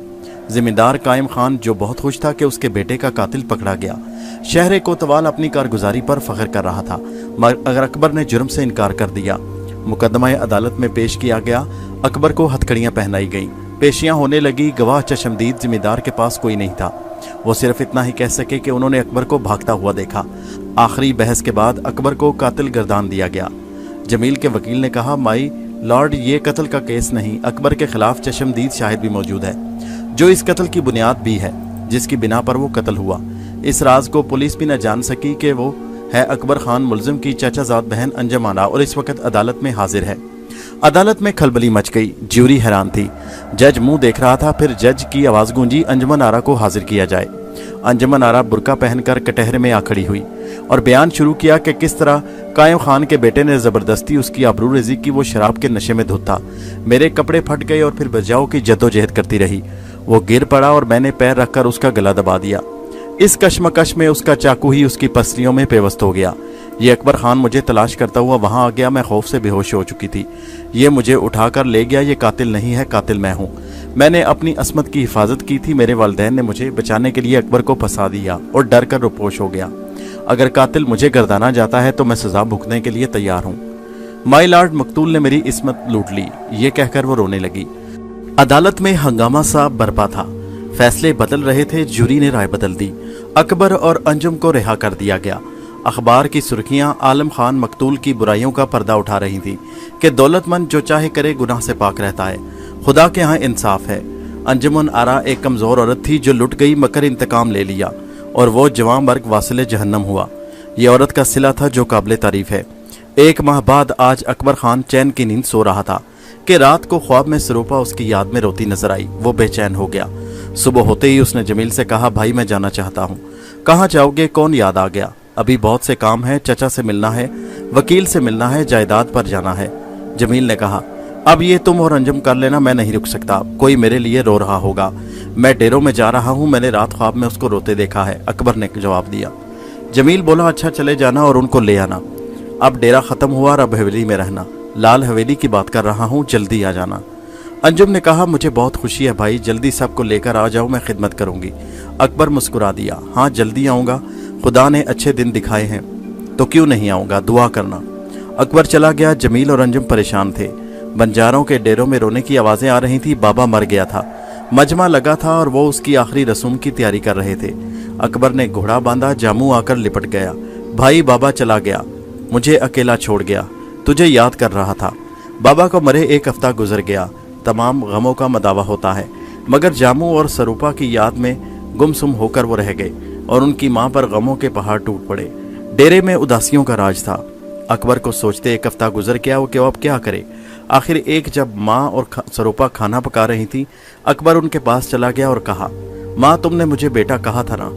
जिम्मेदार कायम खान, जो बहुत खुश था कि उसके बेटे का कातिल पकड़ा गया, शहर कोतवाल अपनी कारगुजारी पर फख्र कर रहा था, मगर अकबर ने जुर्म से इनकार कर दिया। मुकदमा अदालत में पेश किया गया। अकबर को हथकड़ियां पहनाई गईं। पेशियां होने लगी। गवाह चशमदीद जिम्मेदार के पास कोई नहीं था। वो सिर्फ इतना ही कह सके कि उन्होंने अकबर को भागता हुआ देखा। आखिरी बहस के बाद अकबर को कातिल गर्दान दिया गया। जमील के वकील ने कहा, माई लॉर्ड, ये कत्ल का केस नहीं, अकबर के खिलाफ चशमदीद शाहिद भी मौजूद है, जो इस कत्ल की बुनियाद भी है, जिसकी बिना पर वो कत्ल हुआ। इस राज को पुलिस भी न जान सकी कि वो है अकबर खान मुल्जिम की चचाजाद बहन अंजुम आरा, और इस वक्त अदालत में हाजिर है। अदालत में खलबली मच गई। ज्यूरी हैरान थी। जज मुंह देख रहा था। फिर जज की आवाज गूंजी, अंजुमन आरा को हाजिर किया जाए। अंजुमन आरा बुर्का पहनकर कटहरे में आ खड़ी हुई और बयान शुरू किया कि किस तरह कायम खान के बेटे ने जबरदस्ती उसकी आबरू रेजी की। वो शराब के नशे में धुत था। मेरे कपड़े फट गए और फिर बचाव की जद्दोजहद करती रही। वो गिर पड़ा और मैंने पैर रखकर उसका गला दबा दिया। इस कश्मकश में उसका चाकू ही उसकी पसलियों में पेवस्त हो गया। ये अकबर खान मुझे तलाश करता हुआ वहां आ गया। मैं खौफ से बेहोश हो चुकी थी। ये मुझे उठाकर ले गया। ये कातिल नहीं है, कातिल मैं हूँ। मैंने अपनी असमत की हिफाजत की थी। मेरे वालिदैन ने मुझे बचाने के लिए अकबर को फंसा दिया और डर कर रुपोश हो गया। अगर कातिल मुझे गर्दाना जाता है तो मैं सजा भुगतने के लिए तैयार हूँ। माई लॉर्ड, मकतूल ने मेरी इस्मत लूट ली। ये कहकर वो रोने लगी। अदालत में हंगामा सा बरपा था। फैसले बदल रहे थे। जूरी ने राय बदल दी। अकबर और अंजुम को रिहा कर दिया गया। अखबार की सुर्खियां आलम खान मकतूल की बुराइयों का पर्दा उठा रही थी कि दौलतमंद जो चाहे करे गुनाह से पाक रहता है, खुदा के यहाँ इंसाफ है। अंजुमन आरा एक कमजोर औरत थी जो लुट गई मगर इंतकाम ले लिया और वो जवां मर्ग वासिले जहन्नम हुआ। ये औरत का सिला था जो काबिल तारीफ है। 1 माह बाद आज अकबर खान चैन की नींद सो रहा था कि रात को ख्वाब में सरूपा उसकी याद में रोती नजर आई। वो बेचैन हो गया। सुबह होते ही उसने जमील से कहा, भाई मैं जाना चाहता हूँ। कहाँ जाओगे? कौन याद आ गया? अभी बहुत से काम है। चचा से मिलना है, वकील से मिलना है, जायदाद पर जाना है। जमील ने कहा, अब ये तुम और अंजुम कर लेना, मैं नहीं रुक सकता। कोई मेरे लिए रो रहा होगा। मैं डेरों में जा रहा हूँ। मैंने रात ख्वाब में उसको रोते देखा है, अकबर ने जवाब दिया। जमील बोला, अच्छा चले जाना और उनको ले आना। अब डेरा खत्म हुआ और अब हवेली में रहना। लाल हवेली की बात कर रहा हूँ, जल्दी आ जाना। अंजुम ने कहा, मुझे बहुत खुशी है भाई, जल्दी सबको लेकर आ जाओ, मैं खिदमत करूंगी। अकबर मुस्कुरा दिया, हाँ जल्दी आऊँगा। खुदा ने अच्छे दिन दिखाए हैं तो क्यों नहीं आऊँगा, दुआ करना। अकबर चला गया। जमील और अंजुम परेशान थे। बंजारों के डेरों में रोने की आवाज़ें आ रही थी। बाबा मर गया था। मजमा लगा था और वो उसकी आखिरी रसूम की तैयारी कर रहे थे। अकबर ने घोड़ा बांधा। जामू आकर लिपट गया। भाई बाबा चला गया, मुझे अकेला छोड़ गया, तुझे याद कर रहा था। बाबा को मरे 1 हफ्ता गुजर गया। तमाम गमों का मदावा होता है, मगर जामू और सरूपा की याद में गुमसुम होकर वो रह गए और उनकी माँ पर गमों के पहाड़ टूट पड़े। डेरे में उदासियों का राज था। अकबर को सोचते 1 हफ्ता गुजर गया वो कि अब क्या करे। आखिर एक जब माँ और सरूपा खाना पका रही थी, अकबर उनके पास चला गया और कहा, माँ तुमने मुझे बेटा कहा था ना?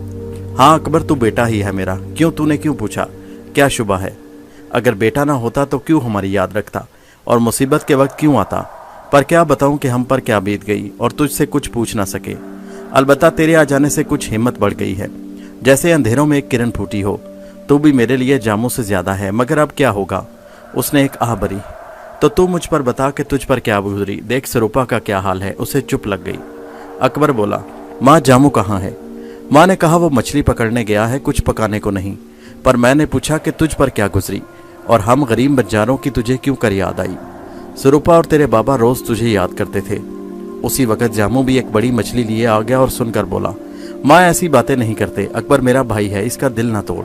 हाँ अकबर, तू बेटा ही है मेरा। क्यों, तूने क्यों पूछा? क्या शुबा है? अगर बेटा ना होता तो क्यों हमारी याद रखता और मुसीबत के वक्त क्यों आता? पर क्या बताऊं कि हम पर क्या बीत गई और तुझसे कुछ पूछ ना सके। अलबत्ता तेरे आ जाने से कुछ हिम्मत बढ़ गई है, जैसे अंधेरों में एक किरण फूटी हो। तू भी मेरे लिए जामू से ज्यादा है, मगर अब क्या होगा? उसने एक आह भरी। तो तू मुझ पर बता कि तुझ पर क्या गुजरी। देख सरूपा का क्या हाल है। उसे चुप लग गई। अकबर बोला, माँ जामू कहाँ है? माँ ने कहा, वो मछली पकड़ने गया है, कुछ पकाने को नहीं। पर मैंने पूछा कि तुझ पर क्या गुजरी और हम गरीब बंजारों की तुझे क्यों कर याद आई। स्वरूपा और तेरे बाबा रोज तुझे याद करते थे। उसी वक्त जामू भी एक बड़ी मछली लिए आ गया और सुनकर बोला, माँ ऐसी बातें नहीं करते, अकबर मेरा भाई है, इसका दिल ना तोड़।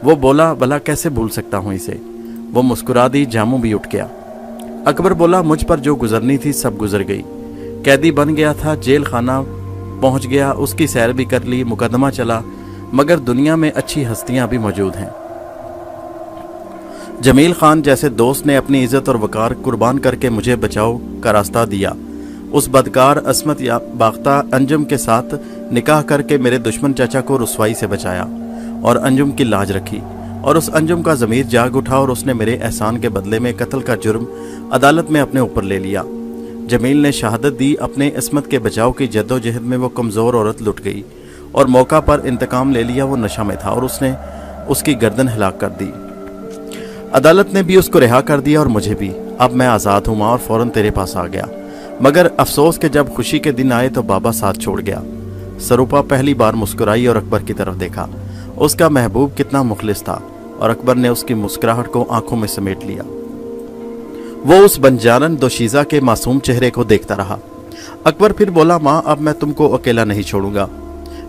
वो बोला, भला कैसे भूल सकता हूँ इसे। वो मुस्कुरा दी। जामू भी उठ गया। अकबर बोला, मुझ पर जो गुजरनी थी सब गुजर गई। कैदी बन गया था, जेल खाना पहुंच गया, उसकी सैर भी कर ली, मुकदमा चला, मगर दुनिया में अच्छी हस्तियां भी मौजूद हैं। जमील खान जैसे दोस्त ने अपनी इज्जत और वकार कुर्बान करके मुझे बचाव का रास्ता दिया। उस बदकार अस्मत या बाख्ता अंजुम के साथ निकाह करके मेरे दुश्मन चाचा को रुसवाई से बचाया और अंजुम की लाज रखी, और उस अंजुम का ज़मीर जाग उठा और उसने मेरे एहसान के बदले में कत्ल का जुर्म अदालत में अपने ऊपर ले लिया। जमील ने शहादत दी। अपने इस्मत के बचाव की जद्दोजहद में वो कमज़ोर औरत लुट गई और मौका पर इंतकाम ले लिया। वो नशा में था और उसने उसकी गर्दन हिलाक कर दी। अदालत ने भी उसको रिहा कर दिया और मुझे भी। अब मैं आज़ाद हूँ माँ और फ़ौरन तेरे पास आ गया, मगर अफसोस के जब खुशी के दिन आए तो बाबा साथ छोड़ गया। स्वरूपा पहली बार मुस्कुराई और अकबर की तरफ देखा। उसका महबूब कितना मुखलिस था और अकबर ने उसकी मुस्कुराहट को आंखों में समेट लिया। वो उस बंजारन दोशीज़ा के मासूम चेहरे को देखता रहा। अकबर फिर बोला, माँ अब मैं तुमको अकेला नहीं छोड़ूंगा।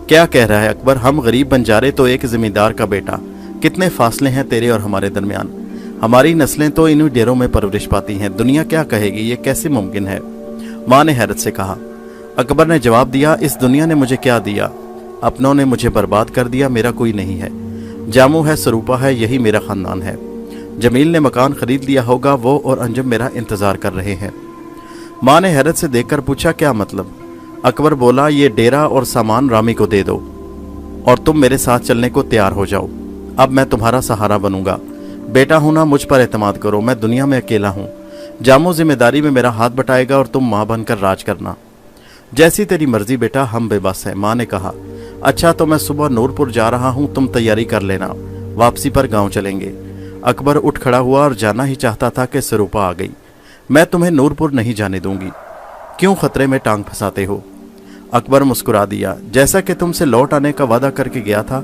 क्या कह रहा है अकबर, हम गरीब बंजारे तो एक जमींदार का बेटा, कितने फासले हैं तेरे और हमारे दरमियान। हमारी नस्लें तो इन डेरों में परवरिश पाती हैं, दुनिया क्या कहेगी, ये कैसे मुमकिन है। माँ ने हैरत से कहा। अकबर ने जवाब दिया, इस दुनिया ने मुझे क्या दिया, अपनों ने मुझे बर्बाद कर दिया, मेरा कोई नहीं है। जामू है, स्वरूपा है, यही मेरा खानदान है। जमील ने मकान खरीद लिया होगा, वो और अंजुम मेरा इंतजार कर रहे हैं। माँ ने हैरत से देखकर पूछा, क्या मतलब। अकबर बोला, ये डेरा और सामान रामी को दे दो और तुम मेरे साथ चलने को तैयार हो जाओ। अब मैं तुम्हारा सहारा बनूंगा। बेटा हूं ना, मुझ पर एतमाद करो, मैं दुनिया में अकेला हूँ। जामू जिम्मेदारी में मेरा हाथ बटाएगा और तुम माँ बनकर राज करना। जैसी तेरी मर्जी बेटा, हम बेबस हैं। माँ ने कहा, अच्छा तो मैं सुबह नूरपुर जा रहा हूँ, तुम तैयारी कर लेना, वापसी पर गाँव चलेंगे। अकबर उठ खड़ा हुआ और जाना ही चाहता था कि स्वरूपा आ गई। मैं तुम्हें नूरपुर नहीं जाने दूंगी, क्यों खतरे में टांग फंसाते हो। अकबर मुस्कुरा दिया, जैसा कि तुमसे लौट आने का वादा करके गया था,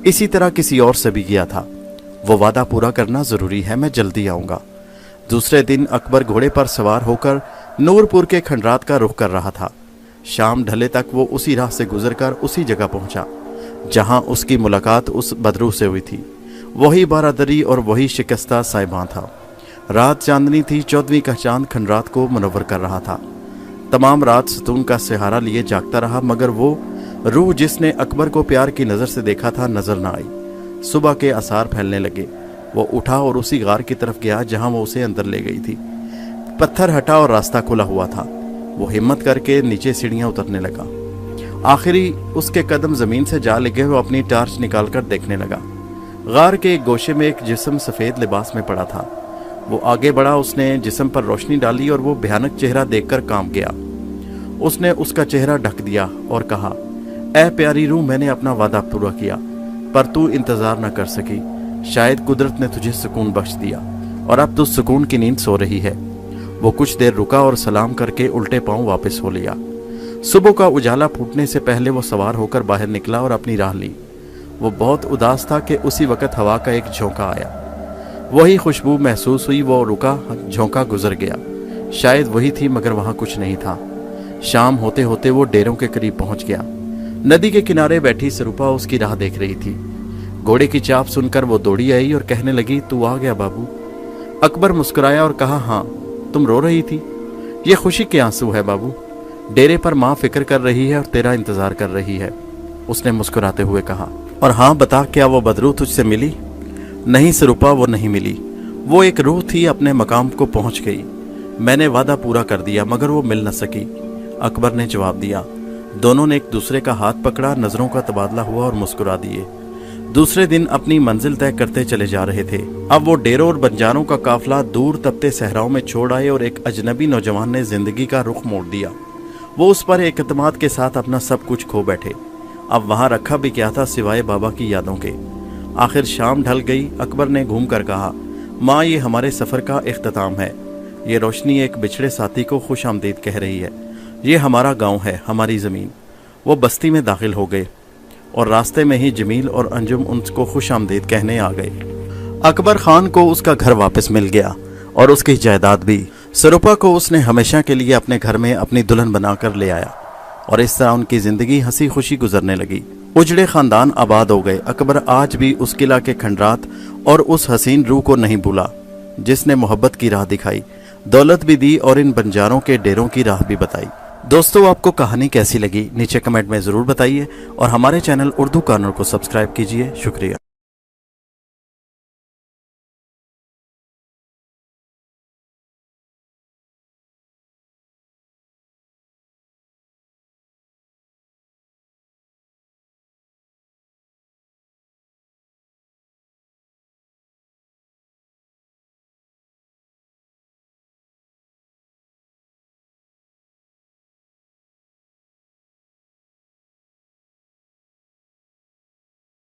इसी तरह किसी और से भी गया था। वो वादा पूरा करना जरूरी है, मैं जल्दी आऊंगा। दूसरे दिन अकबर घोड़े पर सवार होकर नूरपुर के खंडरात का रुख कर रहा था। शाम ढले तक वो उसी राह से गुजरकर उसी जगह पहुंचा जहां उसकी मुलाकात उस बदरू से हुई थी। वही बारादरी और वही शिकस्ता साहिबां था। रात चांदनी थी, 14वीं का चांद खंडरात को मुनव्वर कर रहा था। तमाम रात सतून का सहारा लिए जागता रहा, मगर वो रूह जिसने अकबर को प्यार की नज़र से देखा था नजर न आई। सुबह के आसार फैलने लगे। वो उठा और उसी गार की तरफ गया जहां वो उसे अंदर ले गई थी। पत्थर हटा और रास्ता खुला हुआ था। वो हिम्मत करके नीचे सीढ़ियां उतरने लगा। आखिरी उसके कदम जमीन से जा लगे। वो अपनी टार्च निकालकर देखने लगा। गार के एक गोशे में एक जिस्म सफ़ेद लिबास में पड़ा था। वो आगे बढ़ा, उसने जिस्म पर रोशनी डाली और वो भयानक चेहरा देखकर कांप गया। उसने उसका चेहरा ढक दिया और कहा, ऐ प्यारी रूह, मैंने अपना वादा पूरा किया, पर तू इंतजार न कर सकी। शायद कुदरत ने तुझे सुकून बख्श दिया और अब तू सुकून की नींद सो रही है। वो कुछ देर रुका और सलाम करके उल्टे पांव वापस हो लिया। सुबह का उजाला फूटने से पहले वो सवार होकर बाहर निकला और अपनी राह ली। वो बहुत उदास था कि उसी वक्त हवा का एक झोंका आया। वही खुशबू महसूस हुई। वो रुका, झोंका गुजर गया। शायद वही थी, मगर वहां कुछ नहीं था। शाम होते होते वो डेरों के करीब पहुंच गया। नदी के किनारे बैठी स्वरूपा उसकी राह देख रही थी। घोड़े की चाप सुनकर वो दौड़ी आई और कहने लगी, तू आ गया बाबू। अकबर मुस्कुराया और कहा, हाँ, तुम रो रही थी। ये खुशी के आंसू है बाबू। डेरे पर माँ फिक्र कर रही है और तेरा इंतजार कर रही है, उसने मुस्कुराते हुए कहा। और हाँ बता, क्या वो बदरू तुझसे मिली? नहीं स्वरूपा, वो नहीं मिली। वो एक रूह थी, अपने मकाम को पहुंच गई। मैंने वादा पूरा कर दिया, मगर वो मिल न सकी, अकबर ने जवाब दिया। दोनों ने एक दूसरे का हाथ पकड़ा, नजरों का तबादला हुआ और मुस्कुरा दिए। दूसरे दिन अपनी मंजिल तय करते चले जा रहे थे। अब वो डेरों और बंजारों का काफिला दूर तपते सहराओं में छोड़ आए और एक अजनबी नौजवान ने जिंदगी का रुख मोड़ दिया। वो उस पर एक एतमाद के साथ अपना सब कुछ खो बैठे। अब वहां रखा भी क्या था सिवाय बाबा की यादों के। आखिर शाम ढल गई। अकबर ने घूम कर कहा, माँ, ये हमारे सफ़र का इख्तिताम है। ये रोशनी एक बिछड़े साथी को खुश आमदीद कह रही है। ये हमारा गांव है, हमारी ज़मीन। वो बस्ती में दाखिल हो गए। اور راستے میں ہی جمیل اور انجم ان کو خوش آمدید کہنے آ گئے۔ اکبر خان کو اس کا گھر واپس مل گیا اور اس کی جائیداد بھی۔ سروپا کو اس نے ہمیشہ کے لیے اپنے گھر میں اپنی دلہن بنا کر لے آیا اور اس طرح ان کی زندگی ہنسی خوشی گزرنے لگی۔ اجڑے خاندان آباد ہو گئے۔ اکبر آج بھی اس قلعہ کے کھنڈرات اور اس حسین روح کو نہیں بھولا جس نے محبت کی راہ دکھائی، دولت بھی دی اور ان بنجاروں کے ڈیروں کی راہ بھی بتائی۔ دوستو، آپ کو کہانی کیسی لگی نیچے کمنٹ میں ضرور بتائیے اور ہمارے چینل اردو کارنر کو سبسکرائب کیجیے۔ شکریہ۔